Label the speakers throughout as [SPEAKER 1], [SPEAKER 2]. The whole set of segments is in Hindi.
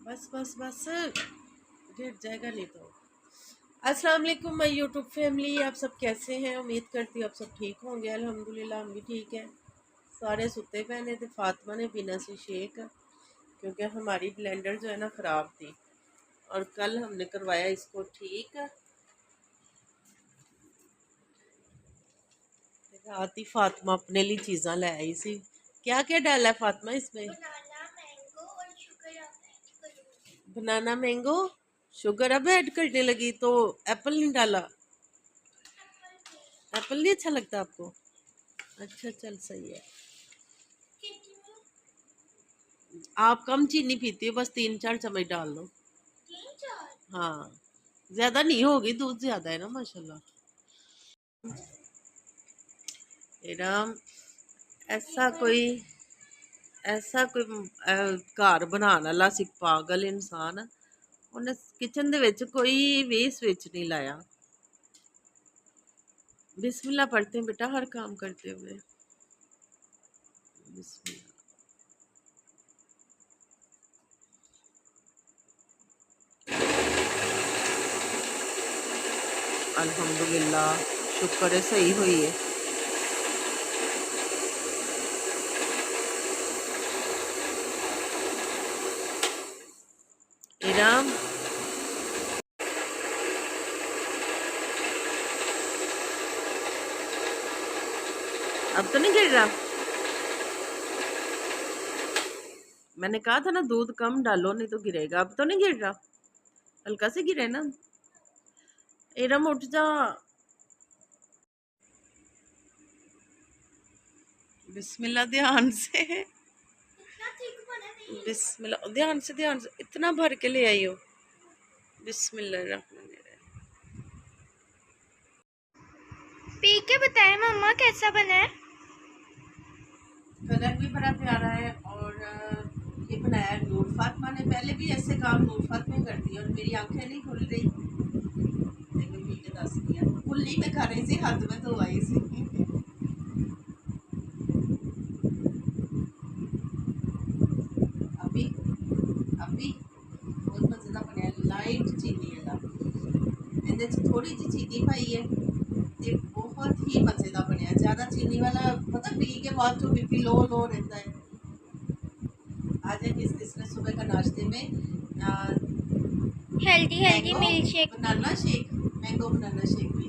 [SPEAKER 1] बस बस बस गिर जाएगा नहीं तो। अस्सलाम वालेकुम माय यूट्यूब फैमिली, आप सब कैसे हैं? उम्मीद करती हूँ आप सब ठीक होंगे। अल्हम्दुलिल्लाह हम भी ठीक हैं। सारे सुते पहने थे, फातिमा ने पीना सी शेक क्योंकि हमारी ब्लेंडर जो है ना ख़राब थी और कल हमने करवाया इसको ठीक। रात ही फातिमा अपने लिए चीज़ा ले आई सी। क्या क्या डाला है फातिमा इसमें? बनाना मैंगो शुगर अब ऐड करने लगी तो एप्पल नहीं डाला? एप्पल नहीं अच्छा लगता आपको? अच्छा चल सही है। आप कम चीनी पीती हो, बस 3-4 चम्मच डाल लो। हाँ, ज्यादा नहीं होगी, दूध ज्यादा है ना माशाल्लाह। इराम ऐसा कोई घर बनाने वाला सी पागल इंसान उन्हें किचन दे विच कोई भी स्विच नहीं लाया। बिस्मिल्लाह पढ़ते हैं बेटा हर काम करते हुए। बिस्मिल्लाह। अल्हम्दुलिल्लाह, शुक्र है सही हुई है। इराम अब तो नहीं गिर रहा? मैंने कहा था ना दूध कम डालो नहीं तो गिरेगा। अब तो नहीं गिर रहा? हल्का से गिरे ना। इरम उठ जा। बिस्मिल्लाह ध्यान से। बिस्मिल्लाह ध्यान से, ध्यान से इतना भर के ले आई हो। बिस्मिल्लाह रहमान रहीम।
[SPEAKER 2] पी के बताए मम्मा कैसा बना है।
[SPEAKER 1] कलर भी बड़ा प्यारा है और ये बनाया नूर फातिमा ने। पहले भी ऐसे काम नूर फातिमा करती है और मेरी आंखें नहीं खुल रही। देखो पी के दस दिया, कुल्ली में खा रही थी, हाथ में तो आई सी। अभी अभी बहुत मजेदार बनया, लाइट चीनी है। ਇਹਦੇ ਚ थोड़ी जी चीनी पाई है ते बहुत ही मजेदार बनया। ज्यादा चीनी वाला पता पी के बाद जो बीपी लो लो रहता है। आज है किसने सुबह का नाश्ते में
[SPEAKER 2] healthy healthy
[SPEAKER 1] mango
[SPEAKER 2] milk shake P
[SPEAKER 1] banana shake, mango banana shake P.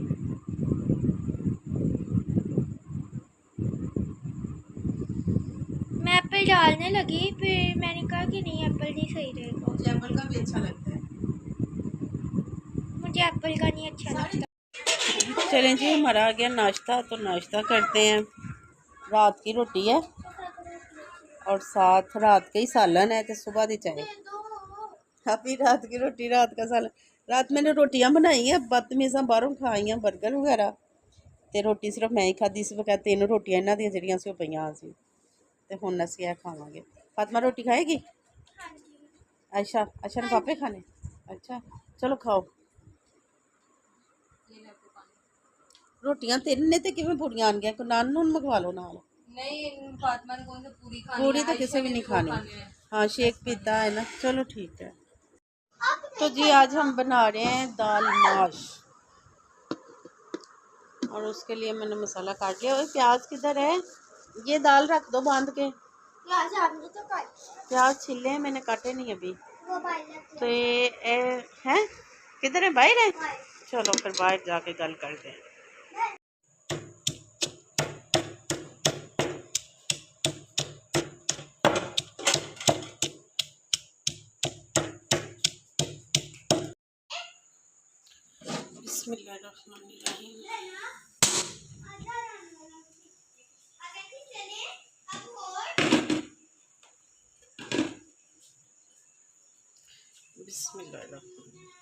[SPEAKER 2] मैं एप्पल डालने लगी, फिर मैंने कहा कि नहीं एप्पल नहीं सही रहेगा।
[SPEAKER 1] मुझे एप्पल का भी अच्छा लगता है।
[SPEAKER 2] मुझे एप्पल का नहीं अच्छा लगता।
[SPEAKER 1] चलें जी, हमारा आ गया नाश्ता, तो नाश्ता करते हैं। रात की रोटी है और साथ रात का ही सालन है तो सुबह दी चाय। अभी रात की रोटी, रात का सालन। रात मैंने रोटियां बनाई हैं, बदतमीज़ा बाहरों खाई हैं बर्गर वगैरह, ਤੇ ਰੋਟੀ ਸਿਰਫ ਮੈਂ ਹੀ ਖਾਧੀ ਸੀ। ਬਕਾਇਦਾ 3 ਰੋਟੀਆਂ ਇਹਨਾਂ ਦੀਆਂ ਜਿਹੜੀਆਂ ਸੀ ਉਹ ਪਈਆਂ ਸੀ ਤੇ ਹੁਣ ਅਸੀਂ ਇਹ ਖਾਵਾਂਗੇ। फातिमा रोटी खाएगी? अच्छा अच्छा लिफाफे खाने? अच्छा चलो खाओ। रोटियां 3 ने ते किवें पूरियां आन गया? नान नून मंगवा लो नाल।
[SPEAKER 3] नहीं फातिमा ने कौन सा पूरी खानी
[SPEAKER 1] पूरी
[SPEAKER 3] है,
[SPEAKER 1] तो
[SPEAKER 3] आयशा
[SPEAKER 1] किसी भी
[SPEAKER 3] ने
[SPEAKER 1] नहीं
[SPEAKER 3] वो
[SPEAKER 1] खानी।
[SPEAKER 3] खाने हैं।
[SPEAKER 1] हाँ शेक पीता है ना, चलो ठीक है। तो जी आज हम बना रहे हैं दाल माश और उसके लिए मैंने मसाला काट लिया। और प्याज किधर है? ये दाल रख दो बांध के। प्याज छिले हैं मैंने, काटे नहीं अभी। तो ये है किधर है? बाहर है? चलो फिर बाहर जाके गल करते हैं। बिस्मिल्लाहिर्रहमानिर्रहीम। बिस्मिल्लाहिर्रहमानिर्रहीम।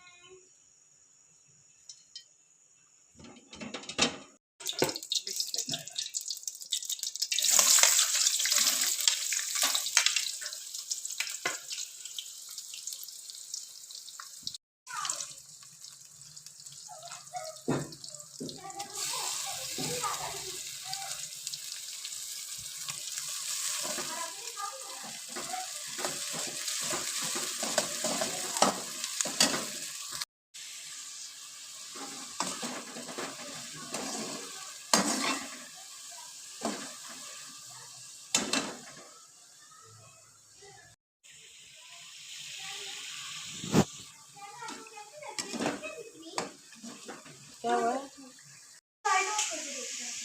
[SPEAKER 1] क्या हुआ?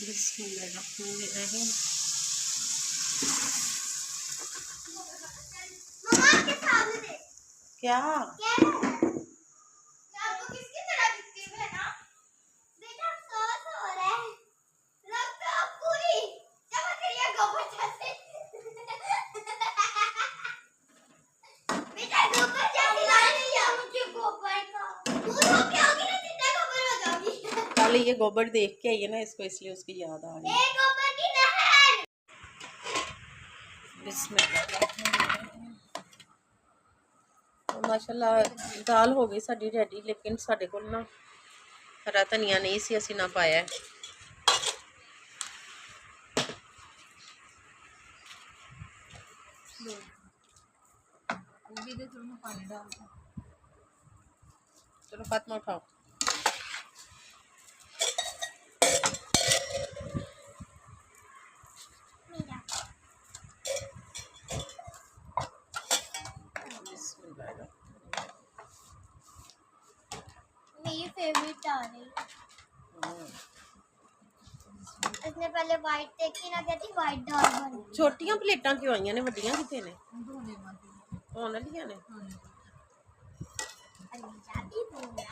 [SPEAKER 1] बिस्मिल्लाहिर्रहमानिर्रहीम।
[SPEAKER 2] मम्मा के सामने दे।
[SPEAKER 1] क्या?
[SPEAKER 2] क्या है? मैं आपको किसकी तरह दिखती हूँ है ना? बेटा सॉस हो रहा है। लगता है पूरी चमक रही है गोबर जैसे। बेटा गोबर जैसी लग रही है मुझे गोबर का। दूध हो के होगी ना जितना गोबर हो जाओगी।
[SPEAKER 1] कल ये गोबर देख के आई है ना इसको, इसलिए उसकी याद आ रही है।
[SPEAKER 2] एक गोबर की नहर।
[SPEAKER 1] बिस्मिल्लाहिर्रहमानिर्रहीम। तो माशाल्लाह दाल हो गई साडी रेडी, लेकिन साडे कोल ना हरा धनिया नहीं सी, असीं ना पाया।
[SPEAKER 3] भी दे थोड़ा पानी डाल दो।
[SPEAKER 1] चलो फातिमा उठाओ।
[SPEAKER 2] मेरा मेरी फेवरेट आ रही। इसने पहले वाइट देखी ना, कहती वाइट दाल बनी।
[SPEAKER 1] छोटियां प्लेटां क्यों आईयां ने, वड्डियां किथे ने?
[SPEAKER 3] धोने मत।
[SPEAKER 1] होने वालियां ने।
[SPEAKER 2] पंजाबी बोला।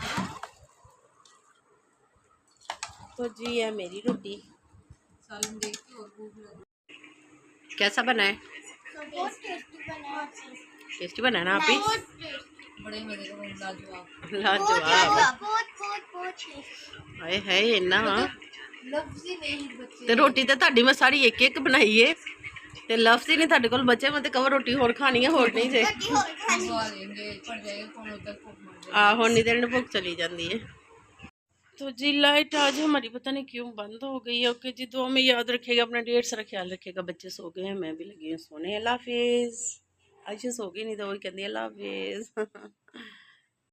[SPEAKER 1] तो जी है मेरी रोटी।
[SPEAKER 3] सालन देख के और भूख लगी।
[SPEAKER 1] कैसा बना है?
[SPEAKER 2] बहुत टेस्टी बना है।
[SPEAKER 1] टेस्टी बना है ना आप ही?
[SPEAKER 3] बड़े मजे का बना, लाजवाब।
[SPEAKER 1] लाजवाब।
[SPEAKER 2] बहुत टेस्टी।
[SPEAKER 1] हाय हाय इन्ना
[SPEAKER 3] लफ्ज ही नहीं बच्चे।
[SPEAKER 1] ते रोटी ते ਤੁਹਾਡੀ ਮੈਂ ਸਾਰੀ ਇੱਕ ਇੱਕ ਬਣਾਈ ਏ ਤੇ ਲਫ਼ਜ਼ ਹੀ ਨਹੀਂ ਤੁਹਾਡੇ ਕੋਲ ਬਚੇ। ਮੈਂ ਤੇ ਕਵਰ ਰੋਟੀ ਹੋਰ ਖਾਣੀ ਹੈ, ਹੋਰ ਨਹੀਂ ਜੇ।
[SPEAKER 2] रोटी और खानी।
[SPEAKER 3] खा लेंगे पड़ जाएगा कौन उधर भूख मर जाएगी।
[SPEAKER 1] आ ਹੁਣ नहीं देर भूख चली जाती है। तो जी लाइट आज हमारी पता नहीं क्यों बंद हो गई है। ओके जी, दुआ में याद रखिएगा, अपना ढेर सारा ख्याल रखिएगा। बच्चे सो गए हैं, मैं भी लगी हूँ सोने। अल्लाह हाफिज़। आयशा सो गई नहीं तो वही कहती है अल्लाह हाफिज़।